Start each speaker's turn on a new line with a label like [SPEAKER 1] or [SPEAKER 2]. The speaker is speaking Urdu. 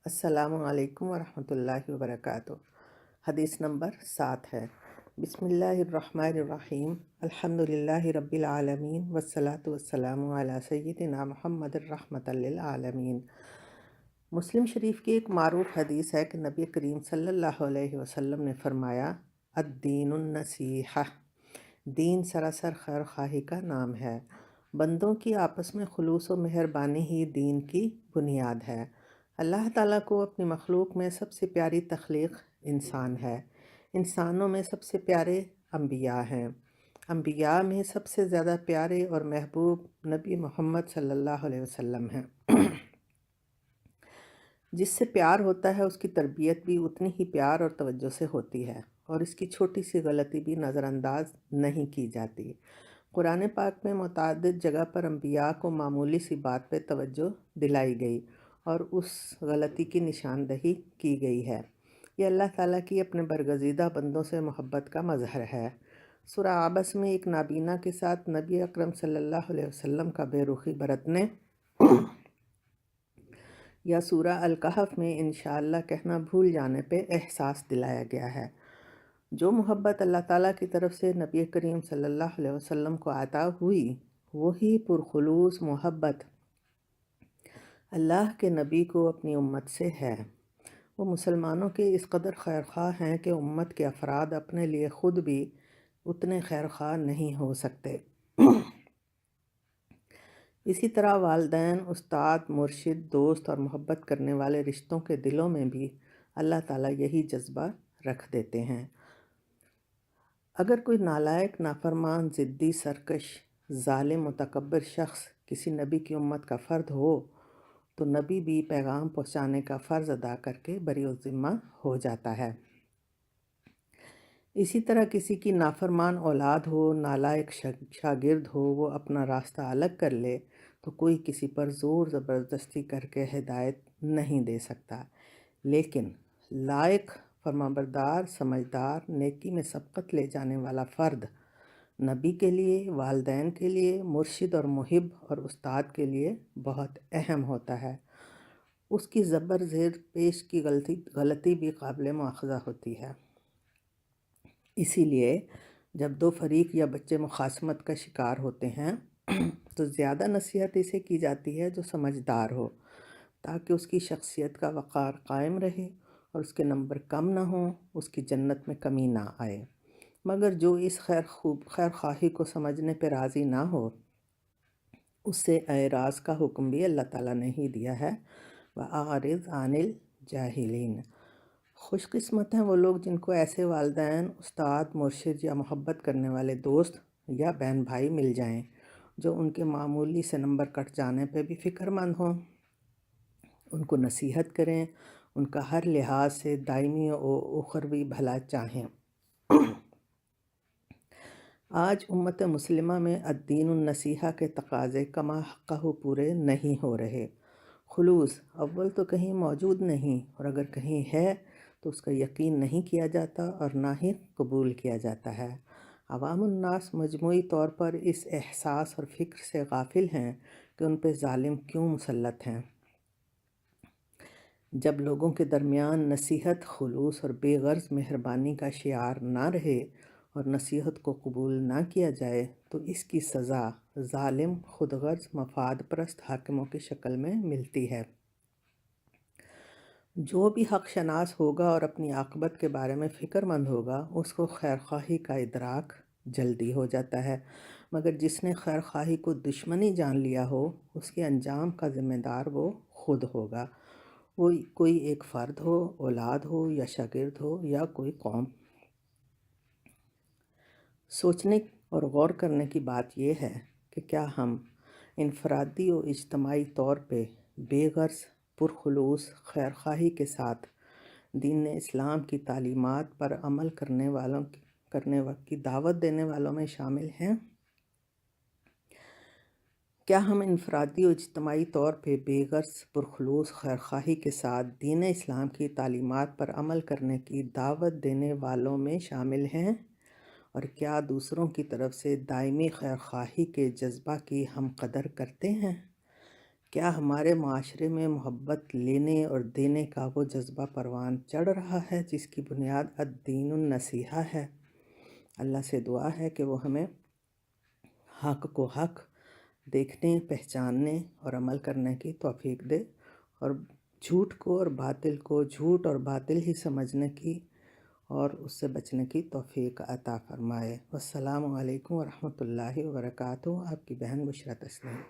[SPEAKER 1] السلام علیکم ورحمۃ اللہ وبرکاتہ۔ حدیث نمبر 7 ہے۔ بسم اللہ الرحمن الرحیم، الحمد للہ رب العالمین والصلاة والسلام علی سیدنا محمد الرحمۃ للعالمین۔ مسلم شریف کی ایک معروف حدیث ہے کہ نبی کریم صلی اللہ علیہ وسلم نے فرمایا، الدین النصیحہ، دین سراسر خیر خواہی کا نام ہے۔ بندوں کی آپس میں خلوص و مہربانی ہی دین کی بنیاد ہے۔ اللہ تعالیٰ کو اپنی مخلوق میں سب سے پیاری تخلیق انسان ہے۔ انسانوں میں سب سے پیارے انبیاء ہیں۔ انبیاء میں سب سے زیادہ پیارے اور محبوب نبی محمد صلی اللہ علیہ وسلم ہیں۔ جس سے پیار ہوتا ہے اس کی تربیت بھی اتنی ہی پیار اور توجہ سے ہوتی ہے، اور اس کی چھوٹی سی غلطی بھی نظر انداز نہیں کی جاتی۔ قرآن پاک میں متعدد جگہ پر انبیاء کو معمولی سی بات پہ توجہ دلائی گئی اور اس غلطی کی نشاندہی کی گئی ہے۔ یہ اللہ تعالیٰ کی اپنے برگزیدہ بندوں سے محبت کا مظہر ہے۔ سورہ عبس میں ایک نابینا کے ساتھ نبی اکرم صلی اللہ علیہ وسلم کا بے رخی برتنے یا سورہ الکہف میں انشاءاللہ کہنا بھول جانے پہ احساس دلایا گیا ہے۔ جو محبت اللہ تعالیٰ کی طرف سے نبی کریم صلی اللہ علیہ وسلم کو عطا ہوئی، وہی پرخلوص محبت اللہ کے نبی کو اپنی امت سے ہے۔ وہ مسلمانوں کے اس قدر خیرخواہ ہیں کہ امت کے افراد اپنے لیے خود بھی اتنے خیرخواہ نہیں ہو سکتے۔ اسی طرح والدین، استاد، مرشد، دوست اور محبت کرنے والے رشتوں کے دلوں میں بھی اللہ تعالیٰ یہی جذبہ رکھ دیتے ہیں۔ اگر کوئی نالائق، نافرمان، ضدی، سرکش، ظالم، متکبر شخص کسی نبی کی امت کا فرد ہو تو نبی بھی پیغام پہنچانے کا فرض ادا کر کے بری الذمہ ہو جاتا ہے۔ اسی طرح کسی کی نافرمان اولاد ہو، نالائق شاگرد ہو، وہ اپنا راستہ الگ کر لے تو کوئی کسی پر زور زبردستی کر کے ہدایت نہیں دے سکتا، لیکن لائق، فرمانبردار، سمجھدار، نیکی میں سبقت لے جانے والا فرد نبی کے لیے، والدین کے لیے، مرشد اور محب اور استاد کے لیے بہت اہم ہوتا ہے۔ اس کی زبر زیر پیش کی غلطی بھی قابل مواخذہ ہوتی ہے۔ اسی لیے جب دو فریق یا بچے مخاصمت کا شکار ہوتے ہیں تو زیادہ نصیحت اسے کی جاتی ہے جو سمجھدار ہو، تاکہ اس کی شخصیت کا وقار قائم رہے اور اس کے نمبر کم نہ ہوں، اس کی جنت میں کمی نہ آئے۔ مگر جو اس خیر خواہی کو سمجھنے پہ راضی نہ ہو، اس سے اعراض کا حکم بھی اللہ تعالیٰ نے ہی دیا ہے، وَأَعْرِضْ عَنِ الْجَاهِلِينَ۔ خوش قسمت ہیں وہ لوگ جن کو ایسے والدین، استاد، مرشد یا محبت کرنے والے دوست یا بہن بھائی مل جائیں جو ان کے معمولی سے نمبر کٹ جانے پہ بھی فکر مند ہوں، ان کو نصیحت کریں، ان کا ہر لحاظ سے دائمی و اخروی بھلا چاہیں۔ آج امت مسلمہ میں الدین النصیحہ کے تقاضے کما حقہ پورے نہیں ہو رہے۔ خلوص اول تو کہیں موجود نہیں، اور اگر کہیں ہے تو اس کا یقین نہیں کیا جاتا اور نہ ہی قبول کیا جاتا ہے۔ عوام الناس مجموعی طور پر اس احساس اور فکر سے غافل ہیں کہ ان پہ ظالم کیوں مسلط ہیں۔ جب لوگوں کے درمیان نصیحت، خلوص اور بے غرض مہربانی کا شعار نہ رہے اور نصیحت کو قبول نہ کیا جائے تو اس کی سزا ظالم، خود غرض، مفاد پرست حاکموں کی شکل میں ملتی ہے۔ جو بھی حق شناس ہوگا اور اپنی عاقبت کے بارے میں فکر مند ہوگا، اس کو خیرخواہی کا ادراک جلدی ہو جاتا ہے، مگر جس نے خیرخواہی کو دشمنی جان لیا ہو، اس کے انجام کا ذمہ دار وہ خود ہوگا، وہ کوئی ایک فرد ہو، اولاد ہو یا شاگرد ہو یا کوئی قوم۔ سوچنے اور غور کرنے کی بات یہ ہے کہ کیا ہم انفرادی و اجتماعی طور پہ بے غرض، پرخلوص خیرخواہی کے ساتھ دین اسلام کی تعلیمات پر عمل کرنے کی دعوت دینے والوں میں شامل ہیں؟ کیا ہم انفرادی و اجتماعی طور پہ بے غرض، پرخلوص خیرخواہی کے ساتھ دین اسلام کی تعلیمات پر عمل کرنے کی دعوت دینے والوں میں شامل ہیں؟ اور کیا دوسروں کی طرف سے دائمی خیرخواہی کے جذبہ کی ہم قدر کرتے ہیں؟ کیا ہمارے معاشرے میں محبت لینے اور دینے کا وہ جذبہ پروان چڑھ رہا ہے جس کی بنیاد الدین النصیحہ ہے؟ اللہ سے دعا ہے کہ وہ ہمیں حق کو حق دیکھنے، پہچاننے اور عمل کرنے کی توفیق دے، اور جھوٹ کو اور باطل کو جھوٹ اور باطل ہی سمجھنے کی اور اس سے بچنے کی توفیق عطا فرمائے۔ والسلام علیکم ورحمۃ اللہ وبرکاتہ۔ آپ کی بہن بشریٰ تسلیم۔